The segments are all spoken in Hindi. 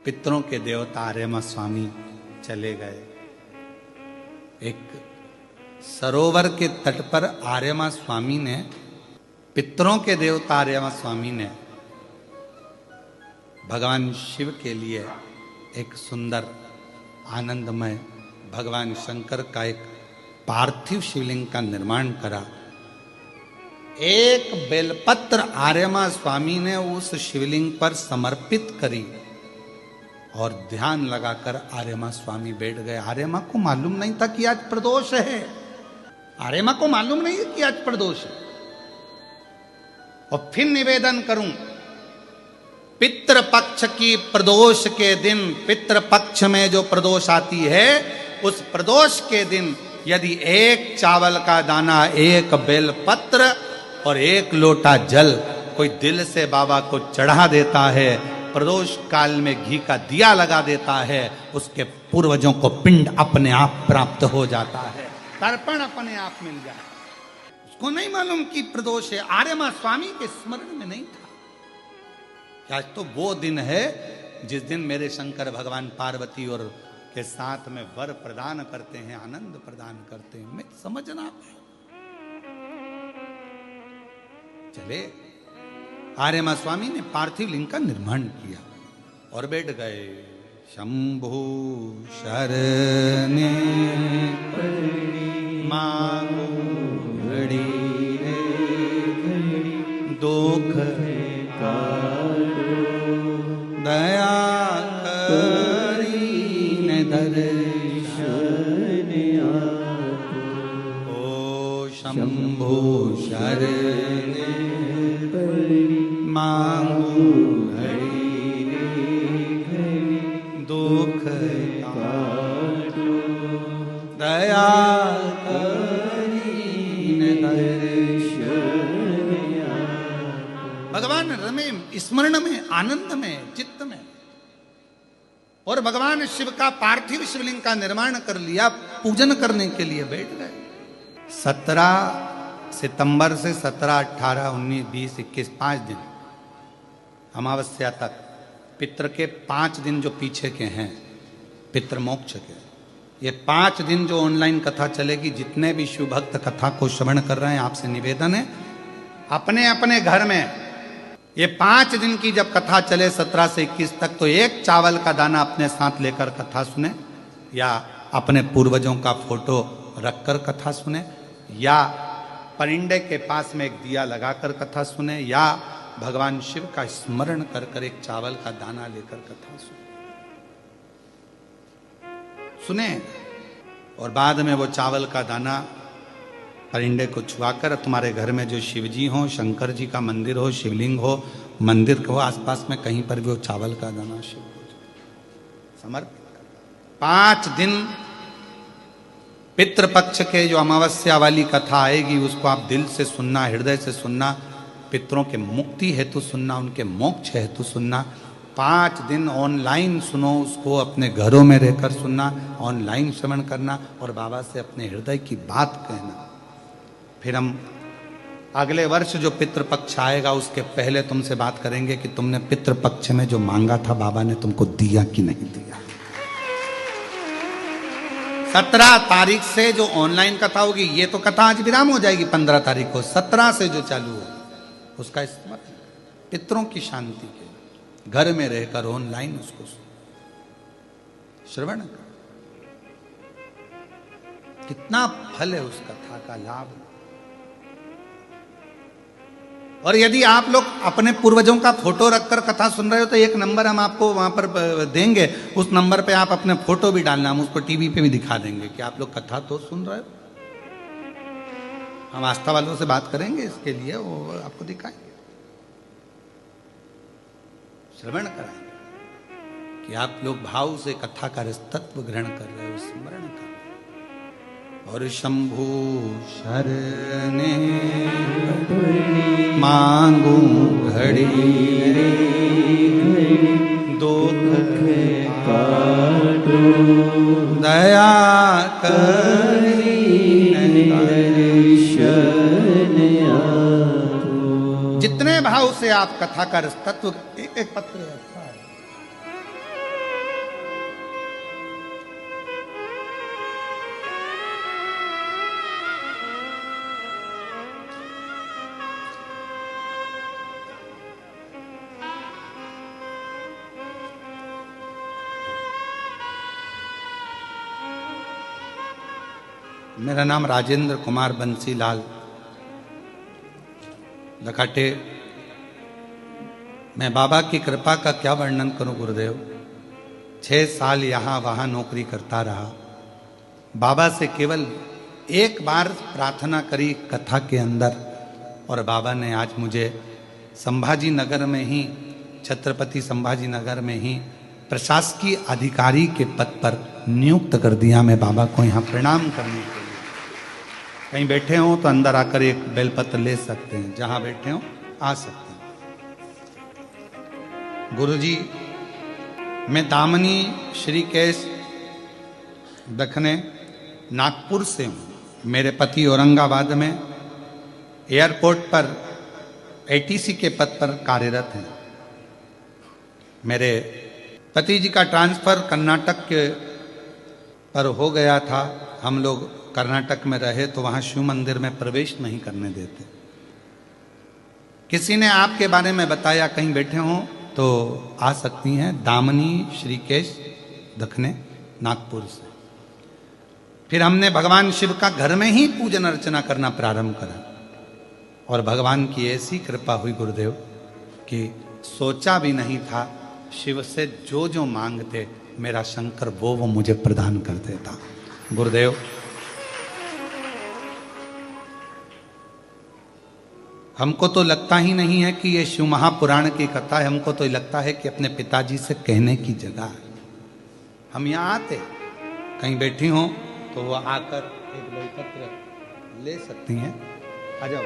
पितरों के देवता आर्यमा स्वामी चले गए। एक सरोवर के तट पर आर्यमा स्वामी ने, पितरों के देवता आर्यमा स्वामी ने भगवान शिव के लिए एक सुंदर आनंदमय भगवान शंकर का एक पार्थिव शिवलिंग का निर्माण करा। एक बेलपत्र आर्यमा स्वामी ने उस शिवलिंग पर समर्पित करी और ध्यान लगाकर आर्यमा स्वामी बैठ गए। आर्यमा को मालूम नहीं था कि आज प्रदोष है। आर्यमा को मालूम नहीं है कि आज प्रदोष है। और फिर निवेदन करूं, पितृपक्ष की प्रदोष के दिन, पितृपक्ष में जो प्रदोष आती है, उस प्रदोष के दिन यदि एक चावल का दाना, एक बेलपत्र और एक लोटा जल कोई दिल से बाबा को चढ़ा देता है, प्रदोष काल में घी का दिया लगा देता है, उसके पूर्वजों को पिंड अपने आप प्राप्त हो जाता है, तर्पण अपने आप मिल जाए। उसको नहीं मालूम कि प्रदोष है। आर्यमा स्वामी के स्मरण में नहीं था। आज तो वो दिन है जिस दिन मेरे शंकर भगवान पार्वती और के साथ में वर प्रदान करते हैं, आनंद प्रदान करते हैं। मैं समझना चले, आर्यमा स्वामी ने पार्थिव लिंग का निर्माण किया और बैठ गए। शंभु शरणे मांगो घड़ी दुख दया करीन दर्शन ओ शंभु शरणे मांगू घड़ी दुख दया करीन दर्शन। भगवान रमे स्मरण में, आनंद में, चित्त में। और भगवान शिव का पार्थिव शिवलिंग का निर्माण कर लिया, पूजन करने के लिए बैठ गए। 17 सितंबर से 17, 18, 19, 20, 21 5 दिन अमावस्या तक, पितृ के 5 दिन जो पीछे के हैं, पितृ मोक्ष के, ये 5 दिन जो ऑनलाइन कथा चलेगी, जितने भी शिव भक्त कथा को श्रवण कर रहे हैं, आपसे निवेदन है अपने अपने घर में ये 5 दिन की जब कथा चले 17 से 21 तक, तो एक चावल का दाना अपने साथ लेकर कथा सुने, या अपने पूर्वजों का फोटो रखकर कथा सुने, या परिंडे के पास में एक दिया लगाकर कथा सुने, या भगवान शिव का स्मरण कर कर एक चावल का दाना लेकर कथा सुने। और बाद में वो चावल का दाना परिंडे को छुआकर तुम्हारे घर में जो शिवजी हो, शंकर जी का मंदिर हो, शिवलिंग हो, मंदिर के हो आसपास में कहीं पर भी वो चावल का दाना शिव को समर्पित। 5 दिन पितृपक्ष के जो अमावस्या वाली कथा आएगी, उसको आप दिल से सुनना, हृदय से सुनना, पितरों के मुक्ति हेतु सुनना, उनके मोक्ष हेतु सुनना। 5 दिन ऑनलाइन सुनो, उसको अपने घरों में रहकर सुनना, ऑनलाइन श्रवण करना और बाबा से अपने हृदय की बात कहना। फिर हम अगले वर्ष जो पितृपक्ष आएगा, उसके पहले तुमसे बात करेंगे कि तुमने पितृपक्ष में जो मांगा था, बाबा ने तुमको दिया कि नहीं दिया। 17 तारीख से जो ऑनलाइन कथा होगी, ये तो कथा आज विराम हो जाएगी 15 तारीख को, 17 से जो चालू हो उसका इस्तेमाल पितरों की शांति के घर में रहकर ऑनलाइन उसको श्रवण कर। कितना फल है उस कथा का, लाभ। और यदि आप लोग अपने पूर्वजों का फोटो रखकर कथा सुन रहे हो, तो एक नंबर हम आपको वहां पर देंगे, उस नंबर पे आप अपने फोटो भी डालना, हम उसको टीवी पे भी दिखा देंगे कि आप लोग कथा तो सुन रहे हो। हम आस्था वालों से बात करेंगे इसके लिए, वो आपको दिखाएंगे, श्रवण कराएंगे कि आप लोग भाव से कथा का तत्व ग्रहण कर रहे हो, स्मरण कर रहे हो। और शंभु शरणे मांगू घड़ी दुख काटो दया करी जितने भाव से आप कथा का तत्व, एक एक पत्र अच्छा है, मेरा नाम राजेंद्र कुमार बंसीलाल लखाटे। मैं बाबा की कृपा का क्या वर्णन करूं गुरुदेव। 6 साल यहाँ वहाँ नौकरी करता रहा। बाबा से केवल एक बार प्रार्थना करी कथा के अंदर, और बाबा ने आज मुझे संभाजी नगर में ही, छत्रपति संभाजी नगर में ही प्रशासकीय अधिकारी के पद पर नियुक्त कर दिया। मैं बाबा को यहाँ प्रणाम करने के लिए, कहीं बैठे हो तो अंदर आकर एक बेलपत्र ले सकते हैं, जहाँ बैठे हो आ सकते हैं। गुरुजी, मैं दामनी श्रीकेश दखने नागपुर से हूँ। मेरे पति औरंगाबाद में एयरपोर्ट पर एटीसी के पद पर कार्यरत हैं। मेरे पति जी का ट्रांसफर कर्नाटक के पर हो गया था। हम लोग कर्नाटक में रहे तो वहाँ शिव मंदिर में प्रवेश नहीं करने देते। किसी ने आपके बारे में बताया, कहीं बैठे हों तो आ सकती हैं, दामनी श्रीकेश दखने नागपुर से। फिर हमने भगवान शिव का घर में ही पूजन अर्चना करना प्रारंभ करा, और भगवान की ऐसी कृपा हुई गुरुदेव कि सोचा भी नहीं था, शिव से जो जो मांगते मेरा शंकर वो मुझे प्रदान कर देता। गुरुदेव, हमको तो लगता ही नहीं है कि ये शिव महापुराण की कथा है। हमको तो लगता है कि अपने पिताजी से कहने की जगह है। हम यहाँ आते, कहीं बैठी हों तो वो आकर एक बेलपत्र ले सकती हैं। आ जाओ।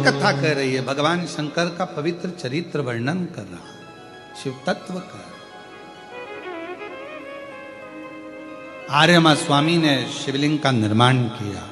कथा कह रही है, भगवान शंकर का पवित्र चरित्र वर्णन कर रहा, शिव तत्व का। आर्यमा स्वामी ने शिवलिंग का निर्माण किया।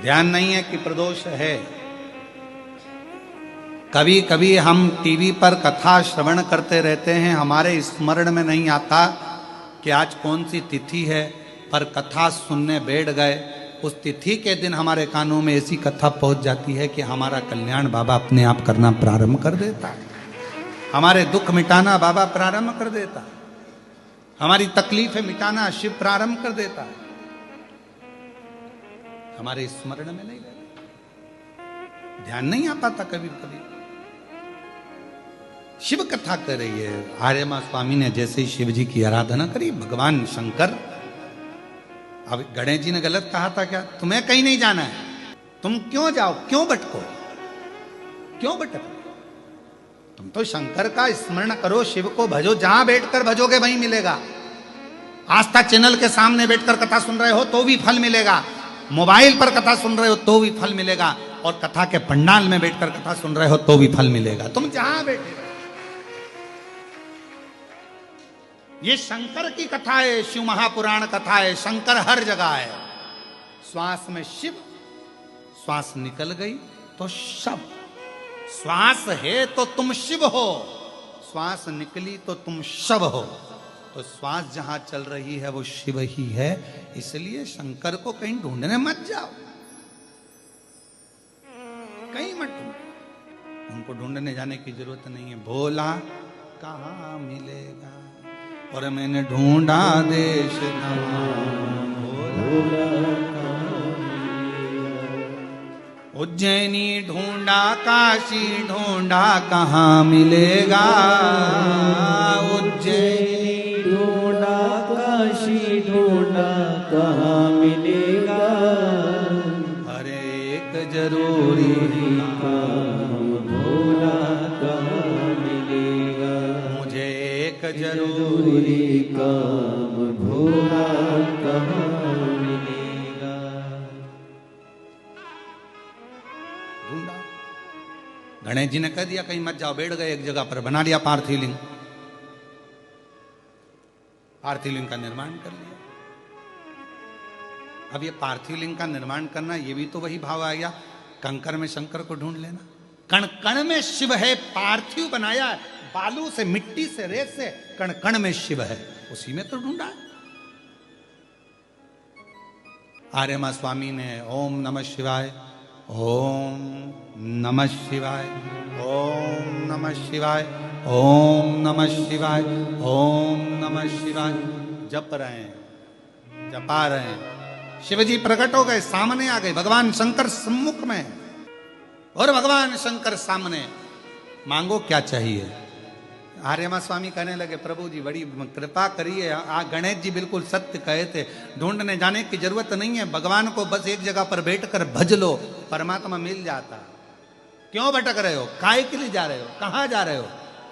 ध्यान नहीं है कि प्रदोष है। कभी कभी हम टीवी पर कथा श्रवण करते रहते हैं, हमारे स्मरण में नहीं आता कि आज कौन सी तिथि है, पर कथा सुनने बैठ गए। उस तिथि के दिन हमारे कानों में ऐसी कथा पहुंच जाती है कि हमारा कल्याण बाबा अपने आप करना प्रारंभ कर देता है। हमारे दुख मिटाना बाबा प्रारंभ कर देता है। हमारी तकलीफें मिटाना शिव प्रारंभ कर देता है। हमारे स्मरण में नहीं रहता, ध्यान नहीं आ पाता कभी कभी। शिव कथा कर रही है। आर्यमा स्वामी ने जैसे ही शिव जी की आराधना करी, भगवान शंकर, अब गणेश जी ने गलत कहा था क्या? तुम्हें कहीं नहीं जाना है, तुम क्यों जाओ, क्यों भटको, क्यों भटको? तुम तो शंकर का स्मरण करो, शिव को भजो। जहां बैठकर भजोगे वहीं मिलेगा। आस्था चैनल के सामने बैठकर कथा सुन रहे हो तो भी फल मिलेगा, मोबाइल पर कथा सुन रहे हो तो भी फल मिलेगा, और कथा के पंडाल में बैठकर कथा सुन रहे हो तो भी फल मिलेगा। तुम जहां बैठे, ये शंकर की कथा है, शिव महापुराण कथा है। शंकर हर जगह है। श्वास में शिव, श्वास निकल गई तो शव। श्वास है तो तुम शिव हो, श्वास निकली तो तुम शव हो। तो श्वास जहां चल रही है वो शिव ही है। इसलिए शंकर को कहीं ढूंढने मत जाओ, कहीं मत ढूंढो। उनको ढूंढने जाने की जरूरत नहीं है। भोला कहाँ मिलेगा, और मैंने ढूंढा देश उज्जैनी ढूंढा, काशी ढूंढा, कहाँ मिलेगा। उज्जैनी ढूंढा, काशी ढूंढा, कहाँ मिलेगा। हर एक जरूरी काम भोला कहाँ मिलेगा। मुझे एक एक जरूरी जरूरी काम भोला कहाँ मिलेगा। ढूंढा। गणेश जी ने कह दिया कहीं मत जाओ, बैठ गए एक जगह पर, बना लिया पार्थिव लिंग। पार्थिव लिंग का निर्माण कर लिया। अब ये पार्थिव लिंग का निर्माण करना, ये भी तो वही भाव आ गया, कंकर में शंकर को ढूंढ लेना। कण कण में शिव है, पार्थिव बनाया है, बालू से, मिट्टी से, रेत से, कण कण में शिव है, उसी में तो ढूंढा। आर्यमा स्वामी ने ओम नमः शिवाय, ओम नमः शिवाय, ओम नमः शिवाय, ओम नमः शिवाय, ओम नमः शिवाय जप रहे हैं, जपा रहे हैं। शिवजी प्रकट हो गए, सामने आ गए, भगवान शंकर सम्मुख में, और भगवान शंकर सामने। मांगो क्या चाहिए। आर्यमा स्वामी कहने लगे प्रभु जी बड़ी कृपा करिए, गणेश जी बिल्कुल सत्य कहे थे, ढूंढने जाने की जरूरत नहीं है, भगवान को बस एक जगह पर बैठकर भज लो, परमात्मा मिल जाता। क्यों भटक रहे हो, काय के लिए जा रहे हो, कहां जा रहे हो,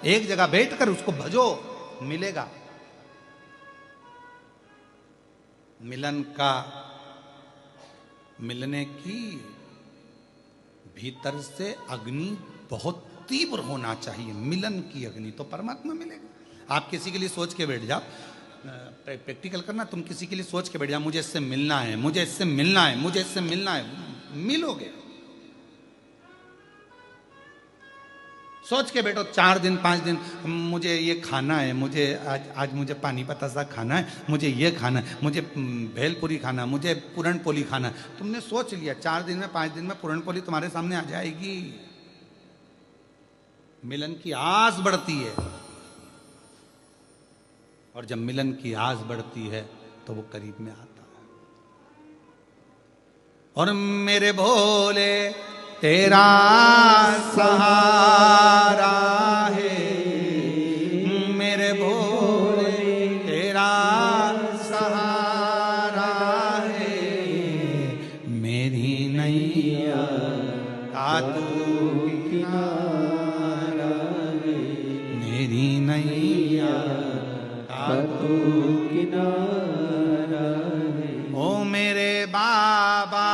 एक जगह बैठकर उसको भजो, मिलेगा। मिलन का, मिलने की भीतर से अग्नि बहुत तीव्र होना चाहिए, मिलन की अग्नि, तो परमात्मा मिलेगा। आप किसी के लिए सोच के बैठ जाओ, प्रैक्टिकल करना, तुम किसी के लिए सोच के बैठ जाओ, मुझे इससे मिलना है, मुझे इससे मिलना है, मुझे इससे मिलना है, मिलोगे। सोच के बैठो 4 दिन 5 दिन, मुझे ये खाना है, मुझे आज मुझे पानी पतासा खाना है, मुझे ये खाना है, मुझे भेलपुरी खाना, मुझे पूरण पोली खाना। तुमने सोच लिया, 4 दिन में 5 दिन में पूरण पोली तुम्हारे सामने आ जाएगी। मिलन की आस बढ़ती है, और जब मिलन की आस बढ़ती है तो वो करीब में आता है। और मेरे भोले तेरा सहारा है, मेरे भोले तेरा सहारा है, मेरी नैया का तू किनारा है, मेरी नैया का तू किनारा है। ओ मेरे बाबा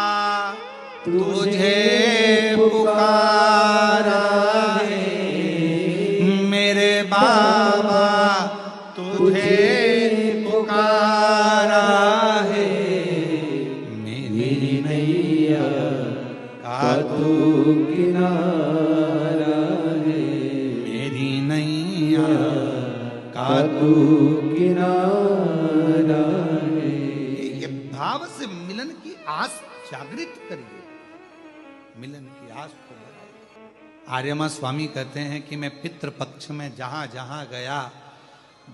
तुझे पुकारा है, मेरे बाबा तुझे पुकारा है, मेरी नैया का तू किनारा है, मेरी नैया का तू किनारा है। ये भाव से मिलन की आस जागृत करिए, मिलन की आस को बढ़ाइए। आर्यमा स्वामी कहते हैं कि मैं पितृ पक्ष में जहां जहां गया,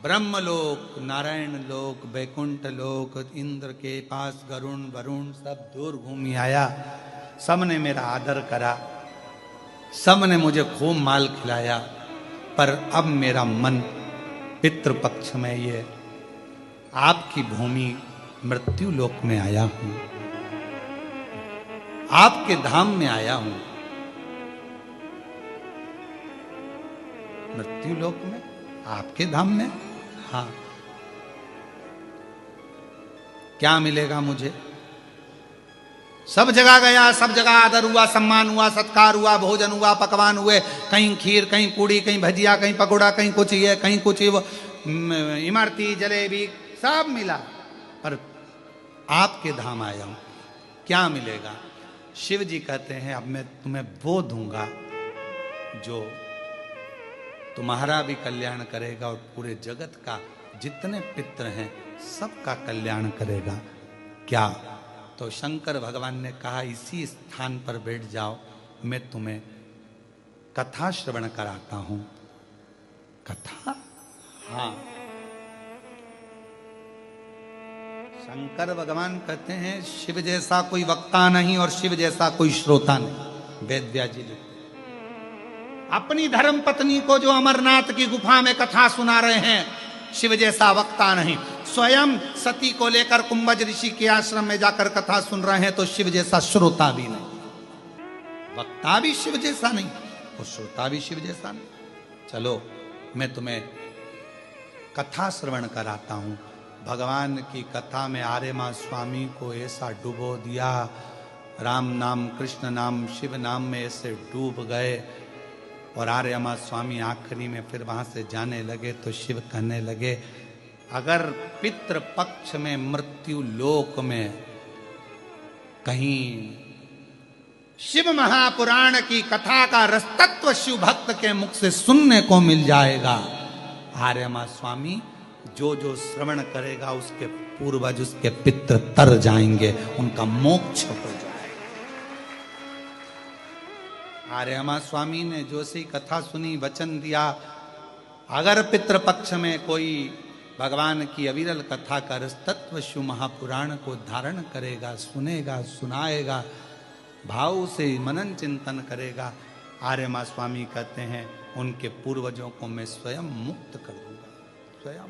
ब्रह्मलोक, नारायण लोक, वैकुंठ लोक, इंद्र के पास गरुण वरुण सब दूर घूमी आया, सबने मेरा आदर करा, सबने मुझे खूब माल खिलाया, पर अब मेरा मन पितृ पक्ष में ये आपकी भूमि मृत्यु लोक में आया हूं, आपके धाम में आया हूं। मृत्यु लोक में, आपके धाम में, हाँ। क्या मिलेगा मुझे? सब जगह गया, सब जगह आदर हुआ, सम्मान हुआ, सत्कार हुआ, भोजन हुआ, पकवान हुए, कहीं खीर, कहीं पूड़ी, कहीं भजिया, कहीं पकौड़ा, कहीं कुछ ये, कहीं कुछ वो, इमरती, जलेबी, सब मिला, पर आपके धाम आया हूं, क्या मिलेगा? शिव जी कहते हैं अब मैं तुम्हें वो दूंगा जो तुम्हारा भी कल्याण करेगा और पूरे जगत का, जितने पितृ हैं सबका कल्याण करेगा। क्या? तो शंकर भगवान ने कहा इसी स्थान पर बैठ जाओ, मैं तुम्हें कथा श्रवण कराता हूं। कथा? हाँ। शंकर भगवान कहते हैं शिव जैसा कोई वक्ता नहीं और शिव जैसा कोई श्रोता नहीं। वेद व्यास जी लिखते, अपनी धर्म पत्नी को जो अमरनाथ की गुफा में कथा सुना रहे हैं, शिव जैसा वक्ता नहीं। स्वयं सती को लेकर कुंभज ऋषि के आश्रम में जाकर कथा सुन रहे हैं तो शिव जैसा श्रोता भी नहीं। वक्ता भी शिव जैसा नहीं और श्रोता भी शिव जैसा नहीं। चलो मैं तुम्हें कथा श्रवण कराता हूँ। भगवान की कथा में आर्यमा स्वामी को ऐसा डुबो दिया, राम नाम कृष्ण नाम शिव नाम में ऐसे डूब गए। और आर्यमा स्वामी आखिरी में फिर वहां से जाने लगे तो शिव कहने लगे, अगर पितृ पक्ष में मृत्यु लोक में कहीं शिव महापुराण की कथा का रसतत्व शिव भक्त के मुख से सुनने को मिल जाएगा, आर्यमा स्वामी जो जो श्रवण करेगा उसके पूर्वज उसके पितृ तर जाएंगे, उनका मोक्ष हो जाएगा। आर्यमा स्वामी ने जो सी कथा सुनी, वचन दिया, अगर पितृपक्ष में कोई भगवान की अविरल कथा का रसतत्व शिव महापुराण को धारण करेगा, सुनेगा, सुनाएगा, भाव से मनन चिंतन करेगा, आर्यमा स्वामी कहते हैं उनके पूर्वजों को मैं स्वयं मुक्त कर दूंगा, स्वयं।